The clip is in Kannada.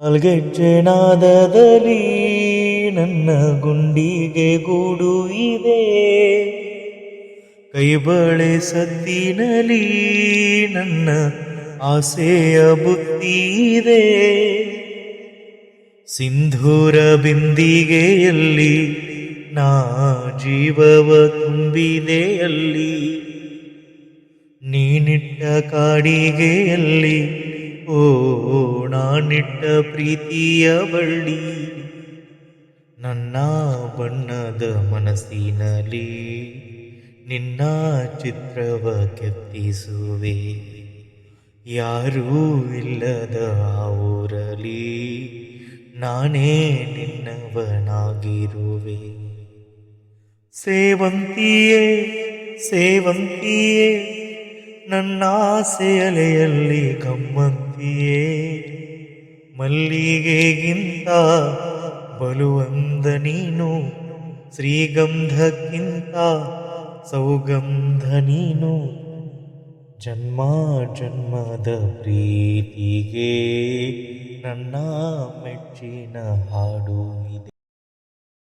ಅಲ್ಗೆಜ್ಜೆ ನಾದದಲ್ಲಿ ನನ್ನ ಗುಂಡಿಗೆ ಗೂಡು ಇದೆ, ಕೈಬಳೆ ಸದ್ದಿನಲಿ ನನ್ನ ಆಸೆಯ ಬುತ್ತಿ ಇದೆ. ಸಿಂಧೂರ ಬಿಂದಿಗೆಯಲ್ಲಿ ನಾ ಜೀವವ ತುಂಬಿದೆಯಲ್ಲಿ, ನೀನಿಟ್ಟ ಕಾಡಿಗೆಯಲ್ಲಿ ಓ ನಾನಿಟ್ಟ ಪ್ರೀತಿಯ ಬಳ್ಳಿ. ನನ್ನ ಬಣ್ಣದ ಮನಸ್ಸಿನಲ್ಲಿ ನಿನ್ನ ಚಿತ್ರವ ಕೆತ್ತಿಸುವೆ, ಯಾರೂ ಇಲ್ಲದ ಆ ಊರಲಿ ನಾನೇ ನಿನ್ನವನಾಗಿರುವೆ. ಸೇವಂತಿಯೇ ಸೇವಂತಿಯೇ ನನ್ನ ಆಸೆಯಲೆಯಲ್ಲಿ ಗಮ್ಮಂತಿಯೇ, ಮಲ್ಲಿಗೆಗಿಂತ ಬಲುವಂದ ನೀನು, ಶ್ರೀಗಂಧಕ್ಕಿಂತ ಸೌಗಂಧ ನೀನು. ಜನ್ಮ ಜನ್ಮದ ಪ್ರೀತಿಗೆ ನನ್ನ ಮೆಚ್ಚಿನ ಹಾಡು ಇದೆ.